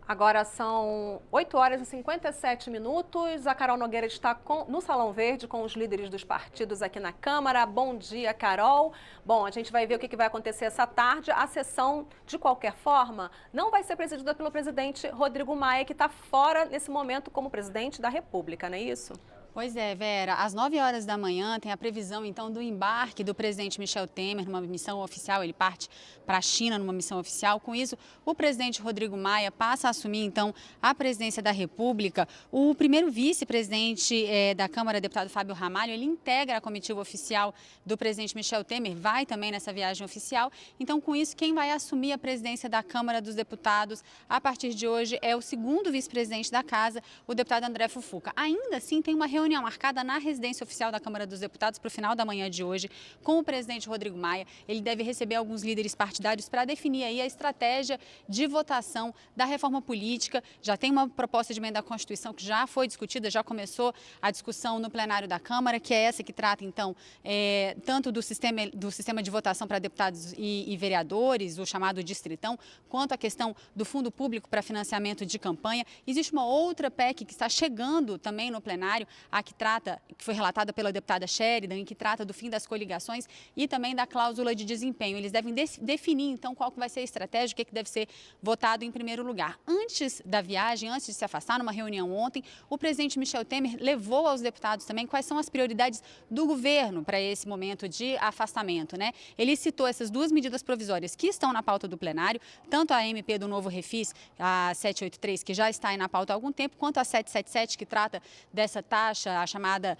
Agora são 8 horas e 57 minutos. A Carol Nogueira está no Salão Verde com os líderes dos partidos aqui na Câmara. Bom dia, Carol. Bom, a gente vai ver o que vai acontecer essa tarde. A sessão, de qualquer forma, não vai ser presidida pelo presidente Rodrigo Maia, que está fora nesse momento como presidente da República, não é isso? Pois é, Vera. Às 9 horas da manhã tem a previsão, então, do embarque do presidente Michel Temer numa missão oficial. Ele parte para a China numa missão oficial. Com isso, o presidente Rodrigo Maia passa a assumir, então, a presidência da República. O primeiro vice-presidente da Câmara, deputado Fábio Ramalho, ele integra a comitiva oficial do presidente Michel Temer, vai também nessa viagem oficial. Então, com isso, quem vai assumir a presidência da Câmara dos Deputados a partir de hoje é o segundo vice-presidente da Casa, o deputado André Fufuca. Ainda assim, tem uma reunião marcada na residência oficial da Câmara dos Deputados para o final da manhã de hoje com o presidente Rodrigo Maia. Ele deve receber alguns líderes partidários para definir aí a estratégia de votação da reforma política. Já tem uma proposta de emenda à Constituição que já foi discutida, já começou a discussão no plenário da Câmara, que é essa que trata, então, tanto do sistema de votação para deputados e vereadores, o chamado distritão, quanto a questão do fundo público para financiamento de campanha. Existe uma outra PEC que está chegando também no plenário, a que foi relatada pela deputada Sheridan, que trata do fim das coligações e também da cláusula de desempenho. Eles devem definir, então, qual que vai ser a estratégia, o que deve ser votado em primeiro lugar. Antes da viagem, antes de se afastar, numa reunião ontem, o presidente Michel Temer levou aos deputados também quais são as prioridades do governo para esse momento de afastamento, né? Ele citou essas duas medidas provisórias que estão na pauta do plenário, tanto a MP do Novo Refis, a 783, que já está aí na pauta há algum tempo, quanto a 777, que trata dessa taxa, a chamada,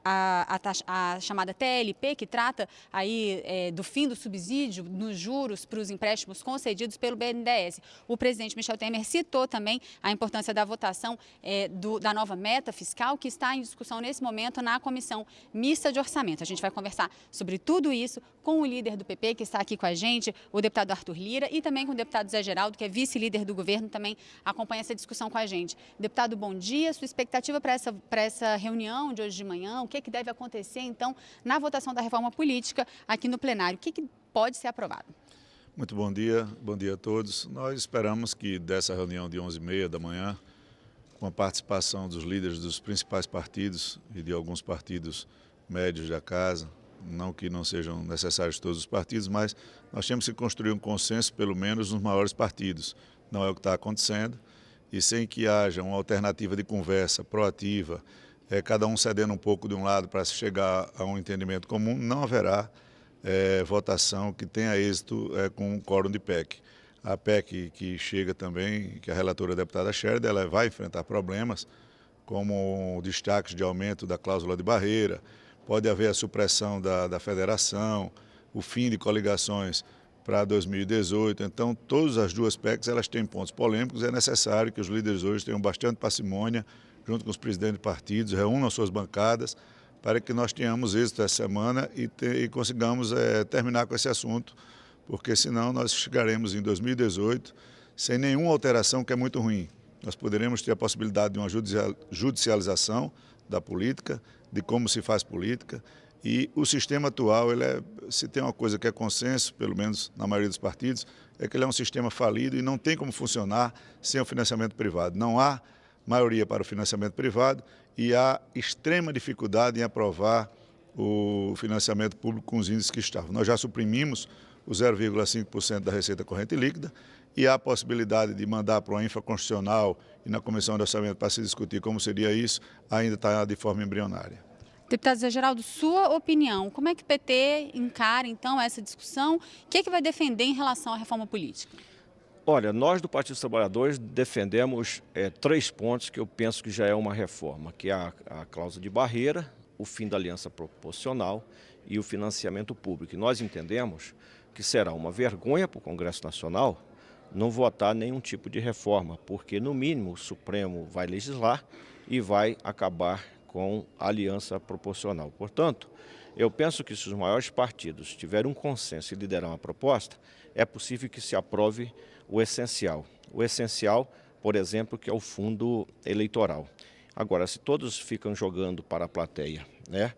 a chamada TLP, que trata aí do fim do subsídio nos juros para os empréstimos concedidos pelo BNDES. O presidente Michel Temer citou também a importância da votação da nova meta fiscal, que está em discussão nesse momento na Comissão Mista de Orçamento. A gente vai conversar sobre tudo isso com o líder do PP, que está aqui com a gente, o deputado Arthur Lira, e também com o deputado Zé Geraldo, que é vice-líder do governo, também acompanha essa discussão com a gente. Deputado, bom dia. Sua expectativa para essa reunião de hoje de manhã, o que deve acontecer, então, na votação da reforma política aqui no plenário? O que pode ser aprovado? Muito bom dia a todos. Nós esperamos que dessa reunião de 11h30 da manhã, com a participação dos líderes dos principais partidos e de alguns partidos médios da Casa, não que não sejam necessários todos os partidos, mas nós temos que construir um consenso, pelo menos nos maiores partidos. Não é o que está acontecendo, e sem que haja uma alternativa de conversa proativa, cada um cedendo um pouco de um lado para se chegar a um entendimento comum, não haverá votação que tenha êxito com um quórum de PEC. A PEC que chega também, que a relatora deputada Sheridan, ela vai enfrentar problemas, como destaques de aumento da cláusula de barreira, pode haver a supressão da federação, o fim de coligações para 2018. Então, todas as duas PECs elas têm pontos polêmicos. É necessário que os líderes hoje tenham bastante parcimônia, junto com os presidentes de partidos, reúnam suas bancadas, para que nós tenhamos êxito essa semana e consigamos terminar com esse assunto, porque senão nós chegaremos em 2018 sem nenhuma alteração, que é muito ruim. Nós poderemos ter a possibilidade de uma judicialização da política, de como se faz política, e o sistema atual, se tem uma coisa que é consenso, pelo menos na maioria dos partidos, é que ele é um sistema falido e não tem como funcionar sem o financiamento privado. Não há maioria para o financiamento privado e há extrema dificuldade em aprovar o financiamento público com os índices que estavam. Nós já suprimimos o 0,5% da receita corrente líquida e há a possibilidade de mandar para uma infraconstitucional e na Comissão de Orçamento para se discutir como seria isso, ainda está de forma embrionária. Deputado Zé Geraldo, sua opinião, como é que o PT encara, então, essa discussão? O que vai defender em relação à reforma política? Olha, nós do Partido dos Trabalhadores defendemos 3 pontos que eu penso que já é uma reforma, que é a cláusula de barreira, o fim da aliança proporcional e o financiamento público. E nós entendemos que será uma vergonha para o Congresso Nacional não votar nenhum tipo de reforma, porque, no mínimo, o Supremo vai legislar e vai acabar com a aliança proporcional. Portanto, eu penso que se os maiores partidos tiverem um consenso e liderar uma proposta, é possível que se aprove o essencial. O essencial, por exemplo, que é o fundo eleitoral. Agora, se todos ficam jogando para a plateia, né,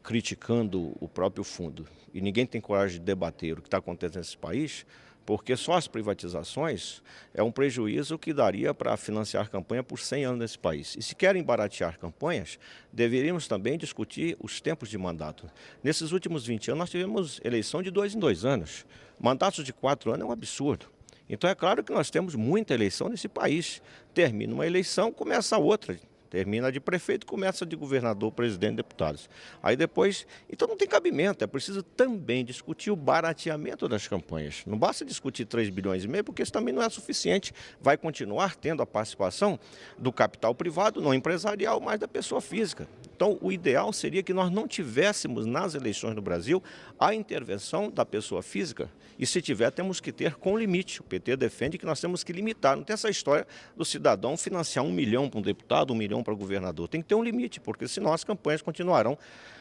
criticando o próprio fundo, e ninguém tem coragem de debater o que está acontecendo nesse país, porque só as privatizações é um prejuízo que daria para financiar campanha por 100 anos nesse país. E se querem baratear campanhas, deveríamos também discutir os tempos de mandato. Nesses últimos 20 anos, nós tivemos eleição de 2 em 2 anos. Mandatos de 4 anos é um absurdo. Então é claro que nós temos muita eleição nesse país. Termina uma eleição, começa outra. Termina de prefeito, começa de governador, presidente, deputados. Aí depois, então não tem cabimento, é preciso também discutir o barateamento das campanhas. Não basta discutir 3,5 bilhões, porque isso também não é suficiente. Vai continuar tendo a participação do capital privado, não empresarial, mas da pessoa física. Então, o ideal seria que nós não tivéssemos nas eleições no Brasil a intervenção da pessoa física. E se tiver, temos que ter com limite. O PT defende que nós temos que limitar. Não tem essa história do cidadão financiar 1 milhão para um deputado, 1 milhão para o governador. Tem que ter um limite, porque senão as campanhas continuarão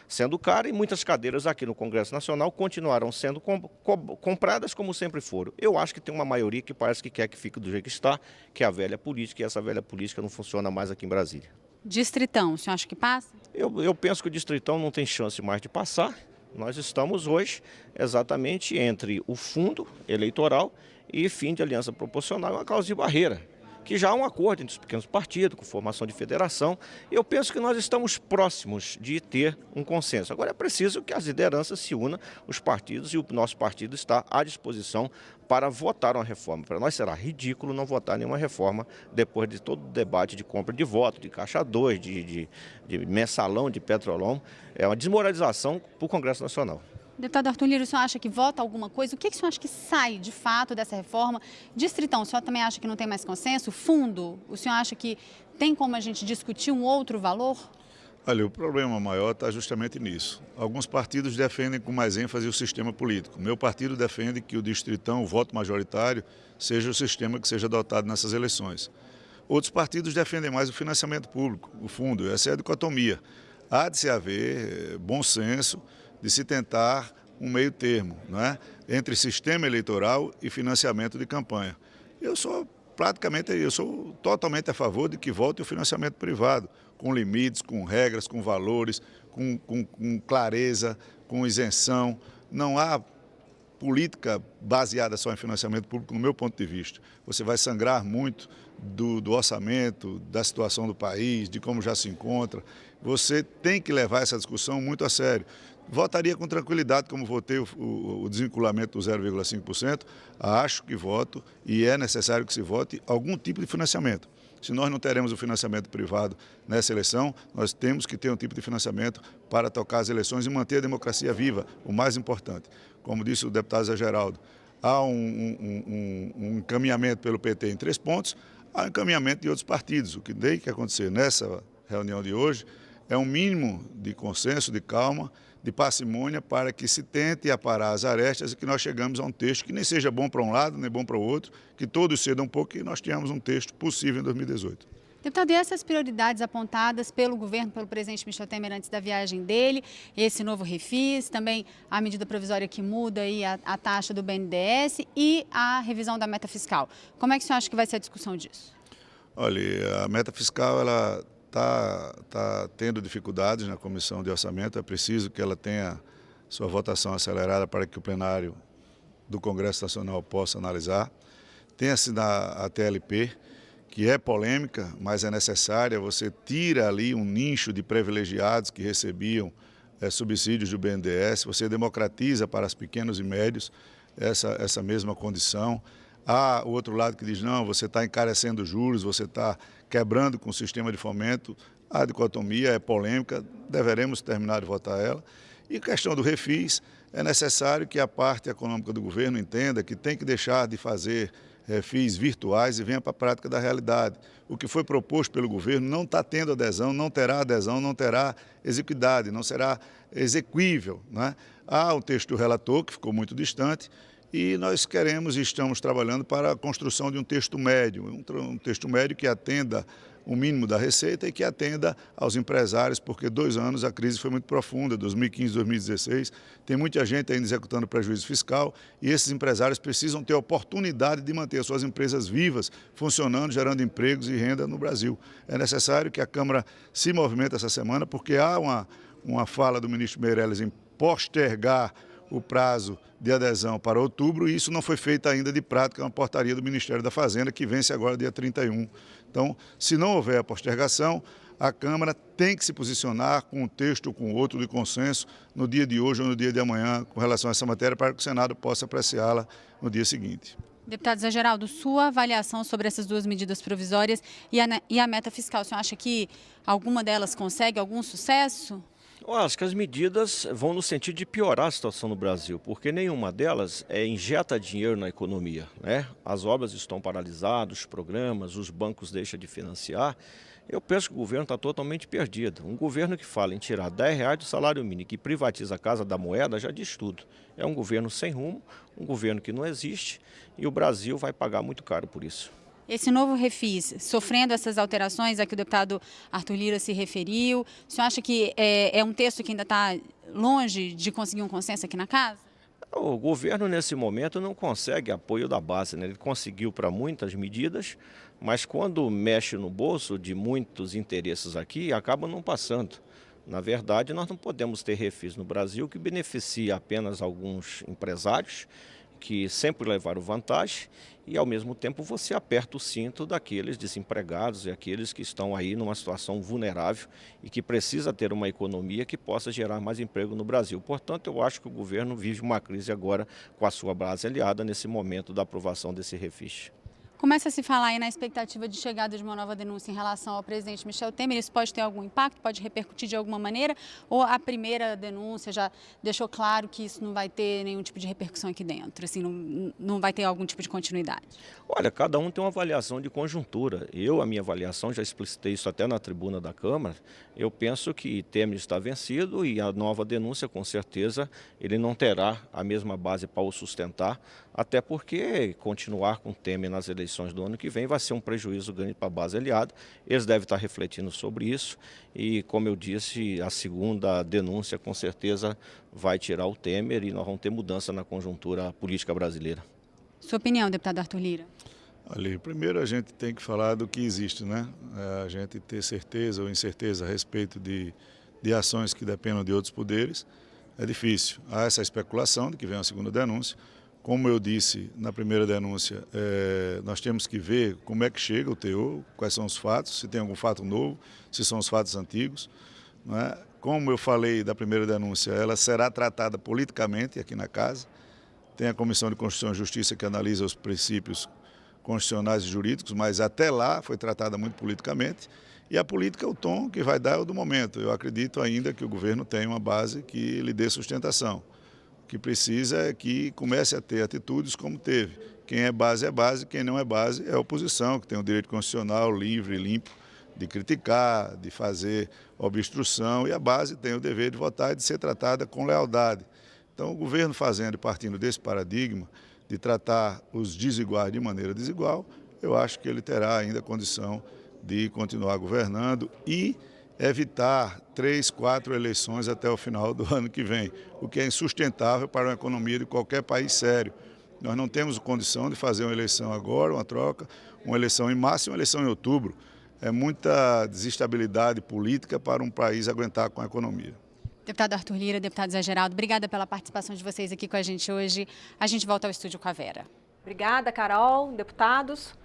sendo caras e muitas cadeiras aqui no Congresso Nacional continuarão sendo compradas como sempre foram. Eu acho que tem uma maioria que parece que quer que fique do jeito que está, que é a velha política, e essa velha política não funciona mais aqui em Brasília. Distritão, o senhor acha que passa? Eu penso que o Distritão não tem chance mais de passar. Nós estamos hoje exatamente entre o fundo eleitoral e fim de aliança proporcional, uma cláusula de barreira, que já há um acordo entre os pequenos partidos, com formação de federação. Eu penso que nós estamos próximos de ter um consenso. Agora é preciso que as lideranças se unam, os partidos, e o nosso partido está à disposição para votar uma reforma. Para nós será ridículo não votar nenhuma reforma depois de todo o debate de compra de voto, de caixa 2, de mensalão, de petrolão. É uma desmoralização para o Congresso Nacional. Deputado Arthur Lira, o senhor acha que vota alguma coisa? O que o senhor acha que sai, de fato, dessa reforma? Distritão, o senhor também acha que não tem mais consenso? Fundo, o senhor acha que tem como a gente discutir um outro valor? Olha, o problema maior está justamente nisso. Alguns partidos defendem com mais ênfase o sistema político. O meu partido defende que o distritão, o voto majoritário, seja o sistema que seja adotado nessas eleições. Outros partidos defendem mais o financiamento público, o fundo. Essa é a dicotomia. Há de se haver bom senso, de se tentar um meio termo, né, entre sistema eleitoral e financiamento de campanha. Eu sou totalmente a favor de que volte o financiamento privado, com limites, com regras, com valores, com clareza, com isenção. Não há política baseada só em financiamento público, no meu ponto de vista. Você vai sangrar muito do orçamento, da situação do país, de como já se encontra. Você tem que levar essa discussão muito a sério. Votaria com tranquilidade, como votei o desvinculamento do 0,5%. Acho que voto e é necessário que se vote algum tipo de financiamento. Se nós não teremos o financiamento privado nessa eleição, nós temos que ter um tipo de financiamento para tocar as eleições e manter a democracia viva, o mais importante. Como disse o deputado Zé Geraldo, há um encaminhamento pelo PT em 3 pontos, há um encaminhamento de outros partidos. O que tem que acontecer nessa reunião de hoje é um mínimo de consenso, de calma, de parcimônia, para que se tente aparar as arestas e que nós chegamos a um texto que nem seja bom para um lado, nem bom para o outro, que todos cedam um pouco e nós tenhamos um texto possível em 2018. Deputado, e essas prioridades apontadas pelo governo, pelo presidente Michel Temer antes da viagem dele, esse novo refis, também a medida provisória que muda aí a taxa do BNDES e a revisão da meta fiscal. Como é que o senhor acha que vai ser a discussão disso? Olha, a meta fiscal, ela está tendo dificuldades na Comissão de Orçamento. É preciso que ela tenha sua votação acelerada para que o plenário do Congresso Nacional possa analisar. Tem-se a TLP, que é polêmica, mas é necessária. Você tira ali um nicho de privilegiados que recebiam subsídios do BNDES, você democratiza para os pequenos e médios essa mesma condição. Há o outro lado que diz, não, você está encarecendo juros, você está quebrando com o sistema de fomento. A dicotomia é polêmica, deveremos terminar de votar ela. E a questão do refis, é necessário que a parte econômica do governo entenda que tem que deixar de fazer refis virtuais e venha para a prática da realidade. O que foi proposto pelo governo não está tendo adesão, não terá exequidade, não será exequível, né? Há o texto do relator, que ficou muito distante, e nós queremos e estamos trabalhando para a construção de um texto médio, um texto médio que atenda o mínimo da receita e que atenda aos empresários, porque 2 anos a crise foi muito profunda, 2015, 2016, tem muita gente ainda executando prejuízo fiscal e esses empresários precisam ter a oportunidade de manter as suas empresas vivas, funcionando, gerando empregos e renda no Brasil. É necessário que a Câmara se movimente essa semana, porque há uma fala do ministro Meirelles em postergar o prazo de adesão para outubro e isso não foi feito ainda de prática, é uma portaria do Ministério da Fazenda que vence agora dia 31. Então, se não houver a postergação, a Câmara tem que se posicionar com um texto ou com outro de consenso no dia de hoje ou no dia de amanhã com relação a essa matéria para que o Senado possa apreciá-la no dia seguinte. Deputado Zé Geraldo, sua avaliação sobre essas duas medidas provisórias e a meta fiscal, o senhor acha que alguma delas consegue algum sucesso? Eu acho que as medidas vão no sentido de piorar a situação no Brasil, porque nenhuma delas injeta dinheiro na economia, né? As obras estão paralisadas, os programas, os bancos deixam de financiar. Eu penso que o governo está totalmente perdido. Um governo que fala em tirar R$10 do salário mínimo, que privatiza a Casa da Moeda, já diz tudo. É um governo sem rumo, um governo que não existe e o Brasil vai pagar muito caro por isso. Esse novo refis, sofrendo essas alterações a que o deputado Arthur Lira se referiu, o senhor acha que é um texto que ainda está longe de conseguir um consenso aqui na casa? O governo, nesse momento, não consegue apoio da base, né? Ele conseguiu para muitas medidas, mas quando mexe no bolso de muitos interesses aqui, acaba não passando. Na verdade, nós não podemos ter refis no Brasil que beneficie apenas alguns empresários, que sempre levaram vantagem e, ao mesmo tempo, você aperta o cinto daqueles desempregados e aqueles que estão aí numa situação vulnerável e que precisa ter uma economia que possa gerar mais emprego no Brasil. Portanto, eu acho que o governo vive uma crise agora com a sua base aliada nesse momento da aprovação desse refis. Começa a se falar aí na expectativa de chegada de uma nova denúncia em relação ao presidente Michel Temer. Isso pode ter algum impacto, pode repercutir de alguma maneira? Ou a primeira denúncia já deixou claro que isso não vai ter nenhum tipo de repercussão aqui dentro? Assim, não vai ter algum tipo de continuidade? Olha, cada um tem uma avaliação de conjuntura. A minha avaliação, já explicitei isso até na tribuna da Câmara, eu penso que Temer está vencido e a nova denúncia, com certeza, ele não terá a mesma base para o sustentar, até porque continuar com Temer nas eleições do ano que vem vai ser um prejuízo grande para a base aliada. Eles devem estar refletindo sobre isso e, como eu disse, a segunda denúncia com certeza vai tirar o Temer e nós vamos ter mudança na conjuntura política brasileira. Sua opinião, deputado Arthur Lira? Ali, primeiro a gente tem que falar do que existe, né? A gente ter certeza ou incerteza a respeito de ações que dependam de outros poderes é difícil. Há essa especulação de que vem uma segunda denúncia. Como eu disse na primeira denúncia, nós temos que ver como é que chega o teor, quais são os fatos, se tem algum fato novo, se são os fatos antigos. Não é? Como eu falei da primeira denúncia, ela será tratada politicamente aqui na casa. Tem a Comissão de Constituição e Justiça que analisa os princípios constitucionais e jurídicos, mas até lá foi tratada muito politicamente. E a política, o tom que vai dar é o do momento. Eu acredito ainda que o governo tem uma base que lhe dê sustentação. O que precisa é que comece a ter atitudes como teve. Quem é base, quem não é base é a oposição, que tem o direito constitucional livre e limpo de criticar, de fazer obstrução, e a base tem o dever de votar e de ser tratada com lealdade. Então, o governo fazendo e partindo desse paradigma de tratar os desiguais de maneira desigual, eu acho que ele terá ainda condição de continuar governando e evitar 3, 4 eleições até o final do ano que vem, o que é insustentável para uma economia de qualquer país sério. Nós não temos condição de fazer uma eleição agora, uma troca, uma eleição em março e uma eleição em outubro. É muita desestabilidade política para um país aguentar com a economia. Deputado Arthur Lira, deputado Zé Geraldo, obrigada pela participação de vocês aqui com a gente hoje. A gente volta ao estúdio com a Vera. Obrigada, Carol, deputados.